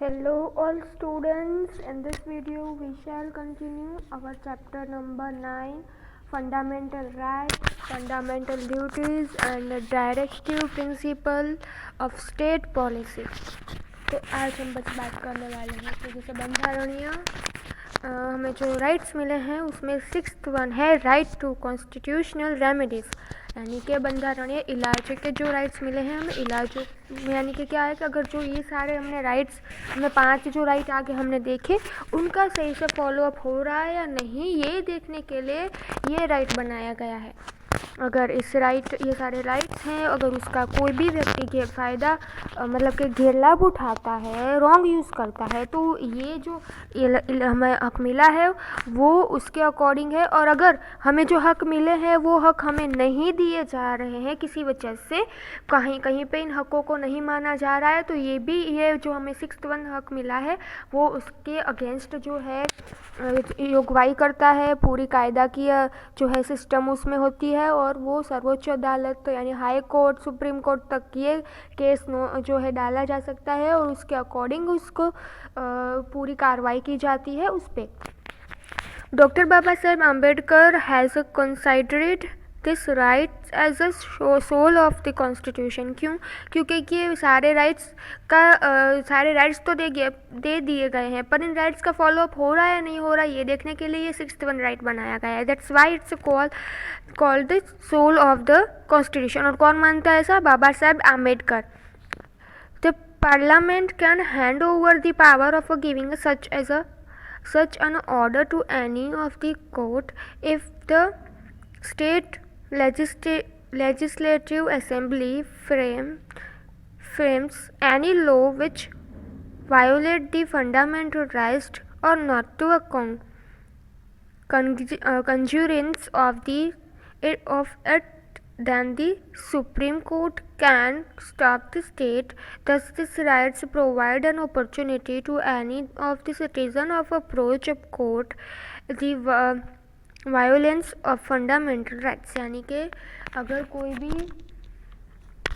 Hello all students, in this video we shall continue our chapter number 9, fundamental rights, fundamental duties and the directive principle of state policy। तो आज हम बस बात करने वाले हैं तो जैसे बंधारणीय हमें जो राइट्स मिले हैं उसमें 6th वन है राइट टू कॉन्स्टिट्यूशनल रेमेडीज़, यानी कि बंधारणीय इलाज के जो राइट्स मिले हैं हमें इलाजों, यानी कि क्या है कि अगर जो ये सारे हमने राइट्स, हमें 5 जो राइट आगे हमने देखे उनका सही से फॉलोअप हो रहा है या नहीं, ये देखने के लिए ये राइट बनाया गया है। अगर इस राइट, ये सारे राइट्स हैं, अगर उसका कोई भी व्यक्ति के फ़ायदा मतलब कि गैरलाभ उठाता है, रॉन्ग यूज़ करता है, तो ये जो हमें हक मिला है वो उसके अकॉर्डिंग है। और अगर हमें जो हक मिले हैं वो हक हमें नहीं दिए जा रहे हैं, किसी वजह से कहीं कहीं पे इन हकों को नहीं माना जा रहा है, तो ये भी, ये जो हमें 6th वन हक मिला है वो उसके अगेंस्ट जो है योगवाई करता है। पूरी कायदा की जो है सिस्टम उसमें होती है और वो सर्वोच्च अदालत तो यानी हाई कोर्ट, सुप्रीम कोर्ट तक ये केस जो है डाला जा सकता है और उसके अकॉर्डिंग उसको पूरी कार्रवाई की जाती है उस पर। Doctor Baba Saheb Ambedkar has considered this rights as a soul of the constitution. क्यों? क्योंकि ये सारे राइट्स सारे राइट्स तो दे दिए गए हैं, पर इन राइट्स का फॉलोअप हो रहा है या नहीं हो रहा है ये देखने के लिए ये 6th वन राइट बनाया गया है। That's why it's called the soul of the constitution. और कौन मानता है ऐसा? Baba Saheb Ambedkar. The parliament can hand over the power of giving such an order to any of the court if the state legislative assembly frames any law which violate the fundamental rights or not to a conjurance of it, then the Supreme Court can stop the state. Thus, these rights provide an opportunity to any of the citizen of approach of court the violence of fundamental rights। यानी कि अगर कोई भी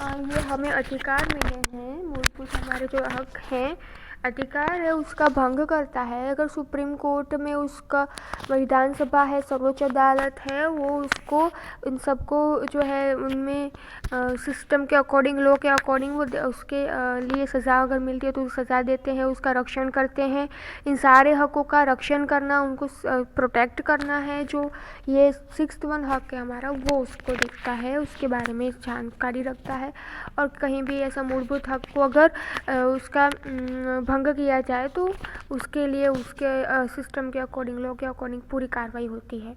ये हमें अधिकार मिले हैं, मूलभूत हमारे जो हक हैं, अधिकार है, उसका भंग करता है, अगर सुप्रीम कोर्ट में उसका विधानसभा है, सर्वोच्च अदालत है, वो उसको इन सबको जो है उनमें सिस्टम के अकॉर्डिंग, लॉ के अकॉर्डिंग वो उसके लिए सज़ा अगर मिलती है तो सज़ा देते हैं, उसका रक्षण करते हैं। इन सारे हकों का रक्षण करना, उनको प्रोटेक्ट करना है, जो ये 6th वन हक है हमारा, वो उसको देखता है, उसके बारे में जानकारी रखता है। और कहीं भी ऐसा मूलभूत हक को अगर उसका भंग किया जाए तो उसके लिए उसके सिस्टम के अकॉर्डिंग, लॉ के अकॉर्डिंग पूरी कार्रवाई होती है।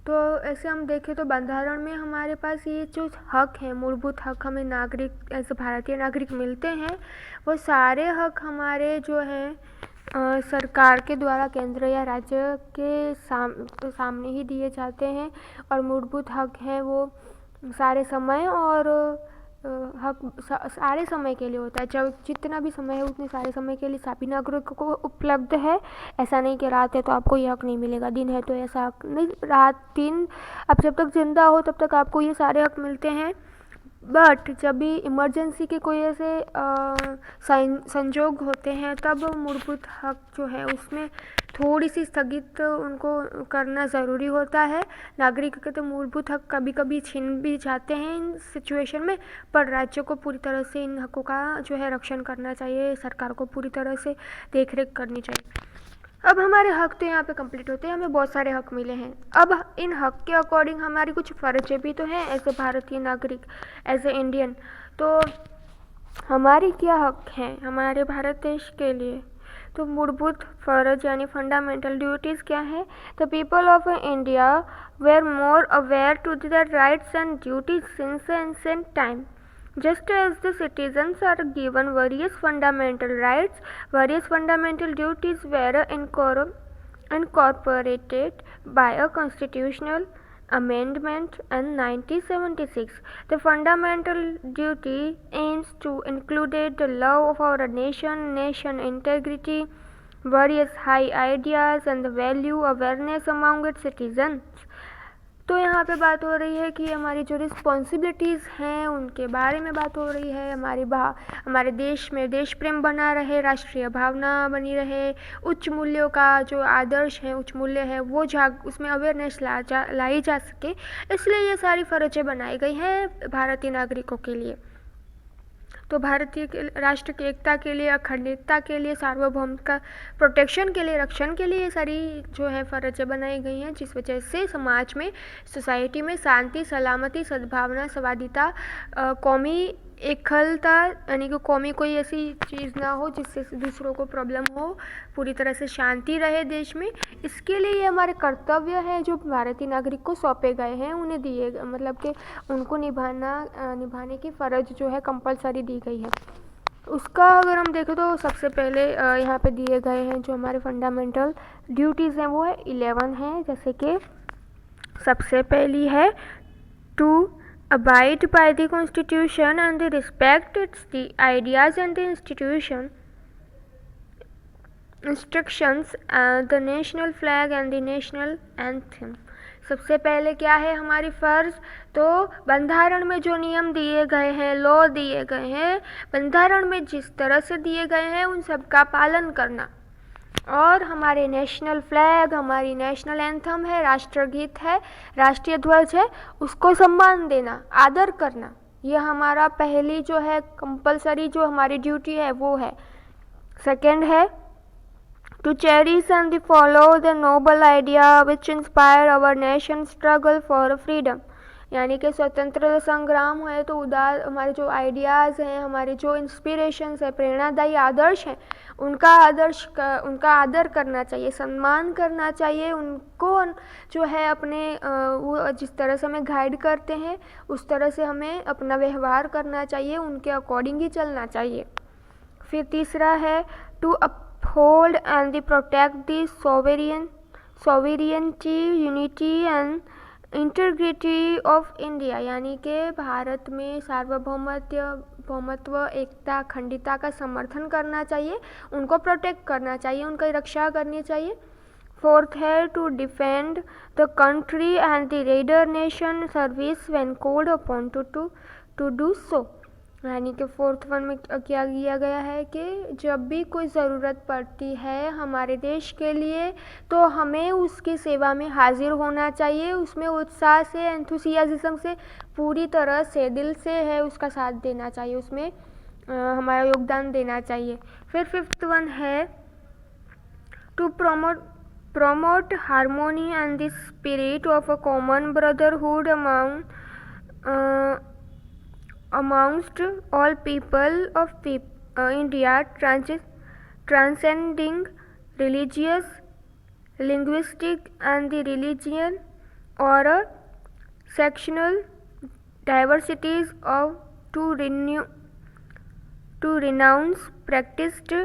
तो ऐसे हम देखें तो बंधारण में हमारे पास ये जो हक हैं, मूलभूत हक हमें नागरिक, ऐसे भारतीय नागरिक मिलते हैं, वो सारे हक हमारे जो हैं सरकार के द्वारा केंद्र या राज्य के सामने ही दिए जाते हैं। और मूलभूत हक हैं वो सारे समय और हक सारे समय के लिए होता है, जब जितना भी समय है उतने सारे समय के लिए सभी नागरिकों को उपलब्ध है। ऐसा नहीं कि रात है तो आपको ये हक नहीं मिलेगा, दिन है तो ऐसा हक नहीं, रात दिन आप जब तक जिंदा हो तब तक आपको ये सारे हक मिलते हैं। बट जब भी इमरजेंसी के कोई ऐसे संजोग होते हैं तब मूलभूत हक जो है उसमें थोड़ी सी स्थगित उनको करना ज़रूरी होता है। नागरिक के तो मूलभूत हक कभी कभी छीन भी जाते हैं इन सिचुएशन में, पर राज्य को पूरी तरह से इन हकों का जो है रक्षण करना चाहिए, सरकार को पूरी तरह से देखरेख करनी चाहिए। अब हमारे हक तो यहाँ पे कंप्लीट होते हैं, हमें बहुत सारे हक मिले हैं। अब इन हक के अकॉर्डिंग हमारी कुछ फ़र्ज़ें भी तो हैं एज ए भारतीय नागरिक, एज ए इंडियन। तो हमारी क्या हक हैं हमारे भारत देश के लिए? तो मूलभूत फ़र्ज यानी फंडामेंटल ड्यूटीज़ क्या है? The people of India were more aware to the rights and duties since ancient time. Just as the citizens are given various fundamental rights, various fundamental duties were incorporated by a constitutional amendment in 1976. The fundamental duty aims to include the love of our nation integrity, various high ideas and the value awareness among its citizens. तो यहाँ पे बात हो रही है कि हमारी जो रिस्पॉन्सिबिलिटीज़ हैं उनके बारे में बात हो रही है। हमारे देश में देश प्रेम बना रहे, राष्ट्रीय भावना बनी रहे, उच्च मूल्यों का जो आदर्श है, उच्च मूल्य है, वो उसमें अवेयरनेस लाई जा सके, इसलिए ये सारी फ़र्ज़ें बनाई गई हैं भारतीय नागरिकों के लिए। तो भारतीय राष्ट्र की एकता के लिए, अखंडता के लिए, सार्वभौम का प्रोटेक्शन के लिए, रक्षण के लिए ये सारी जो है फ़र्ज़ें बनाई गई हैं, जिस वजह से समाज में, सोसाइटी में शांति, सलामती, सद्भावना, संवादिता, कौमी एकलता, यानी कि कौमी कोई ऐसी चीज़ ना हो जिससे दूसरों को प्रॉब्लम हो, पूरी तरह से शांति रहे देश में। इसके लिए ये हमारे कर्तव्य हैं जो भारतीय नागरिक को सौंपे गए हैं, उन्हें दिए, मतलब कि उनको निभाने की फ़र्ज जो है कंपलसरी दी गई है। उसका अगर हम देखें तो सबसे पहले यहाँ पे दिए गए हैं जो हमारे फंडामेंटल ड्यूटीज़ हैं, वो है 11 हैं। जैसे कि सबसे पहली है to abide by the constitution and respect the ideas and the instructions and the national flag and the national anthem। सबसे पहले क्या है हमारी फ़र्ज़, तो बंधारण में जो नियम दिए गए हैं, लॉ दिए गए हैं, बंधारण में जिस तरह से दिए गए हैं उन सब का पालन करना, और हमारे नेशनल फ्लैग, हमारी नेशनल एंथम है, राष्ट्रगीत है, राष्ट्रीय ध्वज है, उसको सम्मान देना, आदर करना, यह हमारा पहली जो है कंपलसरी जो हमारी ड्यूटी है वो है। सेकंड है to cherish and follow the noble idea which inspire our nation struggle for freedom, यानी कि स्वतंत्रता संग्राम है तो हमारे जो आइडियाज़ हैं, हमारे जो इंस्पिरेशंस है, प्रेरणादायी आदर्श हैं, उनका आदर करना चाहिए, सम्मान करना चाहिए उनको, जो है अपने वो जिस तरह से हमें गाइड करते हैं उस तरह से हमें अपना व्यवहार करना चाहिए, उनके अकॉर्डिंग ही चलना चाहिए। फिर तीसरा है to uphold and protect the sovereignty, unity and integrity of India, यानी कि भारत में सार्वभौमत्व, एकता, अखंडता का समर्थन करना चाहिए, उनको प्रोटेक्ट करना चाहिए, उनकी रक्षा करनी चाहिए। फोर्थ है to defend the country and the render nation service when called upon to do so, यानी कि फोर्थ वन में क्या किया गया है कि जब भी कोई ज़रूरत पड़ती है हमारे देश के लिए तो हमें उसकी सेवा में हाजिर होना चाहिए, उसमें उत्साह से, एंथुसियाज्म से, पूरी तरह से, दिल से है उसका साथ देना चाहिए, उसमें हमारा योगदान देना चाहिए। फिर फिफ्थ वन है to promote harmony and the spirit of a common brotherhood amongst all people of India, transcending religious, linguistic and the religion or sectional diversities of to renounce practiced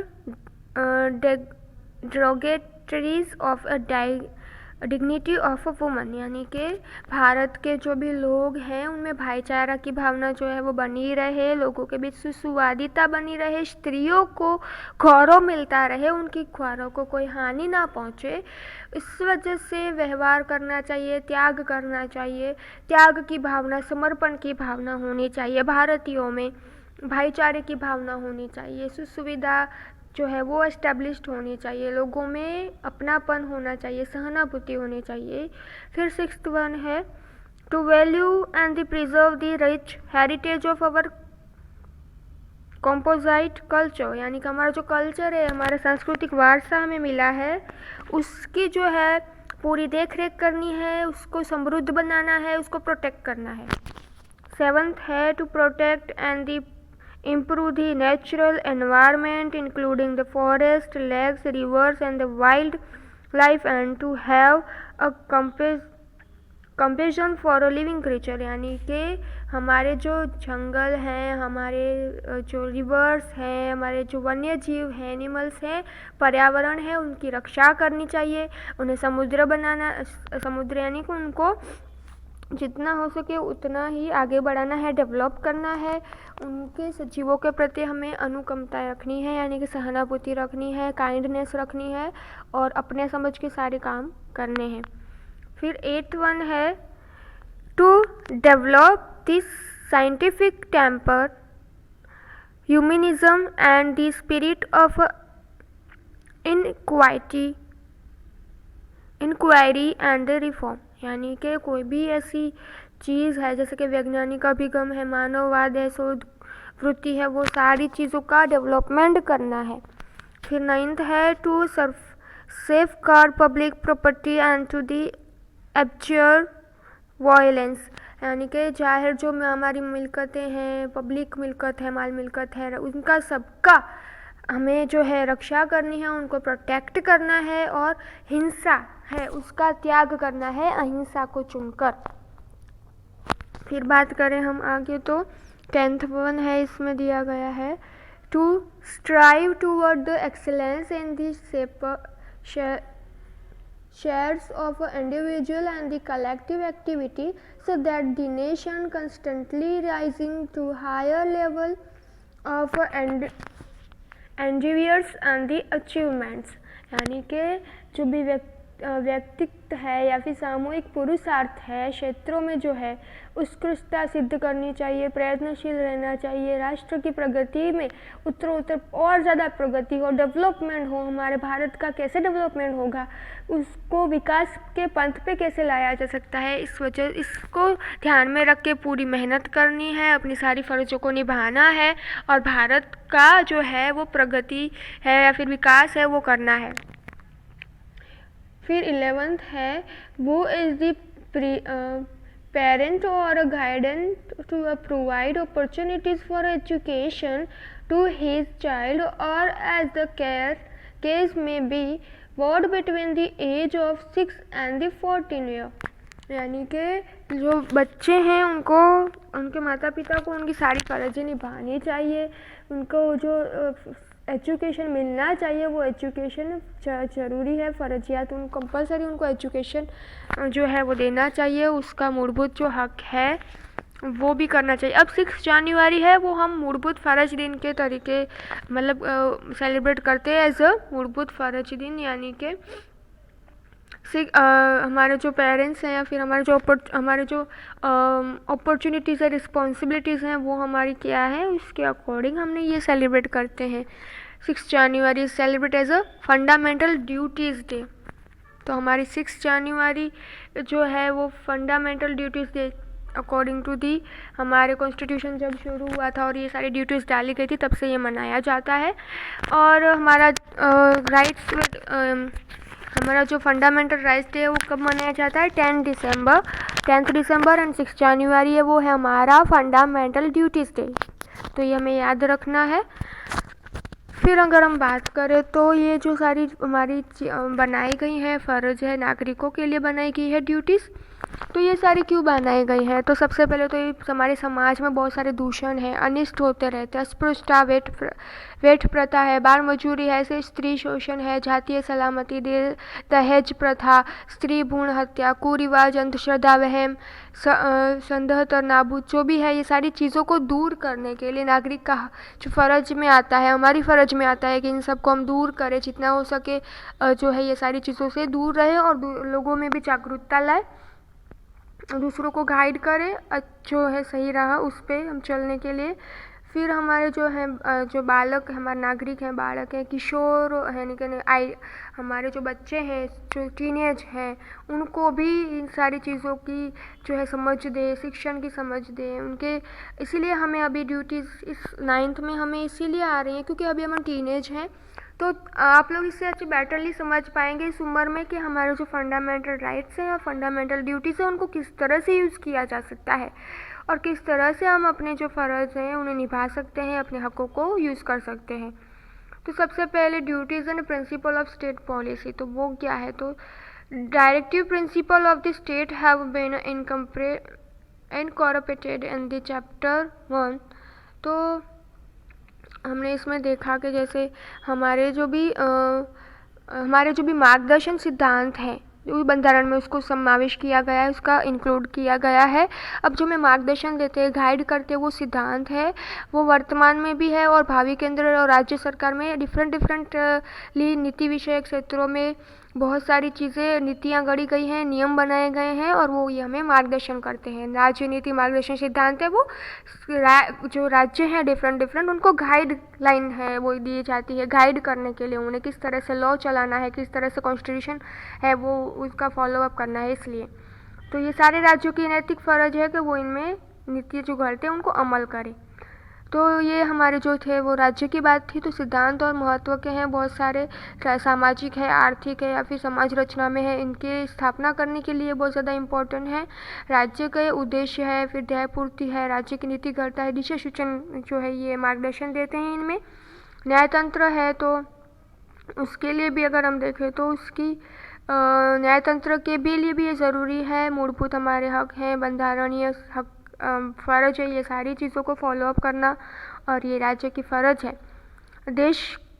derogatories of a dignity of a woman, यानी कि भारत के जो भी लोग हैं उनमें भाईचारा की भावना जो है वो बनी रहे, लोगों के बीच सुसंवादिता बनी रहे, स्त्रियों को गौरव मिलता रहे, उनकी गौरव को कोई हानि ना पहुँचे, इस वजह से व्यवहार करना चाहिए, त्याग करना चाहिए, त्याग की भावना, समर्पण की भावना होनी चाहिए, भारतीयों में भाईचारे की भावना होनी चाहिए, सुविधा जो है वो एस्टेब्लिश्ड होनी चाहिए, लोगों में अपनापन होना चाहिए, सहानुभूति होनी चाहिए। फिर सिक्स्थ वन है to value and preserve the rich heritage of our composite culture, यानी कि हमारा जो कल्चर है, हमारा सांस्कृतिक वारसा हमें मिला है, उसकी जो है पूरी देख रेख करनी है, उसको समृद्ध बनाना है, उसको प्रोटेक्ट करना है। सेवंथ है to protect and improve the natural environment including the forest, lakes, rivers and the wildlife and to have a compassion for a living creature, यानी कि हमारे जो जंगल हैं, हमारे जो रिवर्स हैं, हमारे जो वन्य जीव हैं, एनिमल्स हैं, पर्यावरण है, उनकी रक्षा करनी चाहिए, उन्हें समुद्र यानी कि उनको जितना हो सके उतना ही आगे बढ़ाना है, डेवलप करना है, उनके सजीवों के प्रति हमें अनुकंपा रखनी है, यानी कि सहानुभूति रखनी है, काइंडनेस रखनी है और अपने समझ के सारे काम करने हैं। फिर एट्थ वन है to develop this scientific temper, humanism and the spirit of inquiry and reform. यानी कि कोई भी ऐसी चीज़ है जैसे कि वैज्ञानिक अभिगम है, मानववाद है, शोध वृत्ति है, वो सारी चीज़ों का डेवलपमेंट करना है। फिर 9th है to safeguard public property and to the abjure violence. यानी कि जाहिर जो हमारी मिलकतें हैं, पब्लिक मिलकत है, माल मिलकत है, उनका सबका हमें जो है रक्षा करनी है, उनको प्रोटेक्ट करना है और हिंसा है उसका त्याग करना है, अहिंसा को चुनकर। फिर बात करें हम आगे तो 10th वन है, इसमें दिया गया है to strive toward the excellence in the shares of individual and the collective activity so that the nation constantly rising to higher level of endeavors and the achievements। यानी कि जो भी व्यक्तित्व है या फिर सामूहिक पुरुषार्थ है क्षेत्रों में जो है उत्कृष्टता सिद्ध करनी चाहिए, प्रयत्नशील रहना चाहिए, राष्ट्र की प्रगति में उत्तरोत्तर और ज़्यादा प्रगति हो, डेवलपमेंट हो। हमारे भारत का कैसे डेवलपमेंट होगा, उसको विकास के पंथ पे कैसे लाया जा सकता है, इस वजह इसको ध्यान में रख के पूरी मेहनत करनी है, अपनी सारी फर्जों को निभाना है और भारत का जो है वो प्रगति है या फिर विकास है वो करना है। फिर 11th है वो is the parent or a guidance to provide opportunities for education to his child or as the case may be both between the age of 6 and the 14 year। यानी कि जो बच्चे हैं उनको उनके माता पिता को उनकी सारी फर्जें निभानी चाहिए, उनको जो एजुकेशन मिलना चाहिए वो एजुकेशन ज़रूरी है, फर्जियात उनको कंपलसरी उनको एजुकेशन जो है वो देना चाहिए, उसका मूलभूत जो हक है वो भी करना चाहिए। अब 6 जनवरी है वो हम मूलभूत फ़र्ज दिन के तरीके मतलब सेलिब्रेट करते हैं एज अ मूलभूत फ़र्ज दिन। यानी कि हमारे जो पेरेंट्स हैं या फिर हमारे जो अपॉर्चुनिटीज़ है, रिस्पॉन्सिबिलिटीज़ हैं वो हमारी क्या है, उसके अकॉर्डिंग हमने ये सेलिब्रेट करते हैं। 6 जनवरी celebrate as a fundamental duties day. तो हमारी 6 जनवरी जो है वो fundamental duties day according to the हमारे कॉन्स्टिट्यूशन जब शुरू हुआ था और ये सारी ड्यूटीज़ डाली गई थी तब से ये मनाया जाता है। और हमारा हमारा जो फंडामेंटल राइट्स डे है वो कब मनाया जाता है, 10 दिसंबर एंड 6 जनवरी है वो है हमारा फंडामेंटल ड्यूटीज़ डे। तो ये हमें याद रखना है। फिर अगर हम बात करें तो ये जो सारी हमारी बनाई गई है फ़र्ज है, नागरिकों के लिए बनाई गई है ड्यूटीज़, तो ये सारी क्यों बनाई गई है। तो सबसे पहले तो ये हमारे समाज में बहुत सारे दूषण हैं, अनिष्ट होते रहते हैं, अस्पृश्यता, वेठ प्रथा है, बाल मजूरी है, ऐसे स्त्री शोषण है, जातीय सलामती, दहेज प्रथा, स्त्री भ्रूण हत्या, कुरिवाज, अंधश्रद्धा, वहम, संदेह और नाबूद जो भी है, ये सारी चीज़ों को दूर करने के लिए नागरिक का जो फ़र्ज में आता है, हमारी फ़र्ज में आता है कि इन सबको हम दूर करें, जितना हो सके जो है ये सारी चीज़ों से दूर रहे और लोगों में भी जागरूकता लाए, दूसरों को गाइड करें जो है सही रहा उस पर हम चलने के लिए। फिर हमारे जो हैं जो बालक हमारे नागरिक हैं, बालक हैं, किशोर है, यानी हमारे जो बच्चे हैं, जो टीनेज हैं, उनको भी इन सारी चीज़ों की जो है समझ दे, शिक्षण की समझ दे उनके। इसीलिए हमें अभी ड्यूटीज़ इस 9th में हमें इसीलिए आ रही हैं क्योंकि अभी हम टीनेज हैं। तो आप लोग इससे अच्छे बेटरली समझ पाएंगे इस उम्र में कि हमारे जो फंडामेंटल राइट्स हैं या फंडामेंटल ड्यूटीज़ हैं उनको किस तरह से यूज़ किया जा सकता है और किस तरह से हम अपने जो फ़र्ज़ हैं उन्हें निभा सकते हैं, अपने हकों को यूज़ कर सकते हैं। तो सबसे पहले duties and principle of state policy, तो वो क्या है, तो directive principle of the state have been incorporated in the chapter 1। तो हमने इसमें देखा कि जैसे हमारे जो भी मार्गदर्शन सिद्धांत हैं जो बंधारण में उसको समावेश किया गया है, उसका इंक्लूड किया गया है। अब जो हमें मार्गदर्शन देते हैं, गाइड करते हैं, वो सिद्धांत है वो वर्तमान में भी है और भावी केंद्र और राज्य सरकार में डिफरेंट नीति विषयक क्षेत्रों में बहुत सारी चीज़ें नीतियाँ गढ़ी गई हैं, नियम बनाए गए हैं और वो ये हमें मार्गदर्शन करते हैं। राज्य नीति मार्गदर्शन सिद्धांत है वो जो राज्य हैं डिफरेंट डिफरेंट, उनको गाइडलाइन है वो दी जाती है गाइड करने के लिए, उन्हें किस तरह से लॉ चलाना है, किस तरह से कॉन्स्टिट्यूशन है वो उसका फॉलोअप करना है। इसलिए तो ये सारे राज्यों की नैतिक फ़र्ज है कि वो इनमें नीति जो घड़ते हैं उनको अमल करें। तो ये हमारे जो थे वो राज्य की बात थी। तो सिद्धांत और महत्व के हैं बहुत सारे, चाहे सामाजिक है, आर्थिक है या फिर समाज रचना में है, इनके स्थापना करने के लिए बहुत ज़्यादा इम्पोर्टेंट है। राज्य के उद्देश्य है, फिर न्यायपूर्ति है, राज्य की नीति करता है, दिशा सूचन जो है ये मार्गदर्शन देते हैं इनमें। न्यायतंत्र है तो उसके लिए भी अगर हम देखें तो उसकी न्यायतंत्र के भी लिए भी ये ज़रूरी है। मूलभूत हमारे हक हैं, बंधारणीय हक फ़र्ज है ये सारी चीज़ों को फॉलोअप करना, और ये राज्य की फ़र्ज है। देश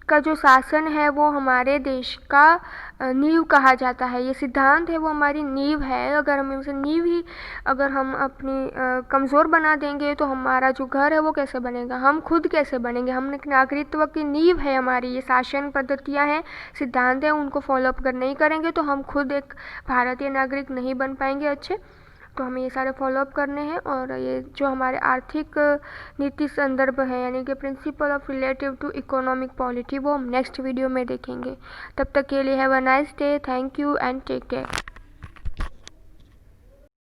का जो शासन है वो हमारे देश का नींव कहा जाता है। ये सिद्धांत है वो हमारी नींव है। अगर हम इसे नींव ही अगर हम अपनी कमज़ोर बना देंगे तो हमारा जो घर है वो कैसे बनेगा, हम खुद कैसे बनेंगे। हम एक नागरिकत्व की नींव है हमारी, ये शासन पद्धतियाँ हैं, सिद्धांत हैं, उनको फॉलोअप कर नहीं करेंगे तो हम खुद एक भारतीय नागरिक नहीं बन पाएंगे अच्छे। तो हमें ये सारे फॉलोअप करने हैं। और ये जो हमारे आर्थिक नीति संदर्भ है यानी कि principle of relative to economic polity, वो हम नेक्स्ट वीडियो में देखेंगे। तब तक के लिए have a nice day, thank you and take care.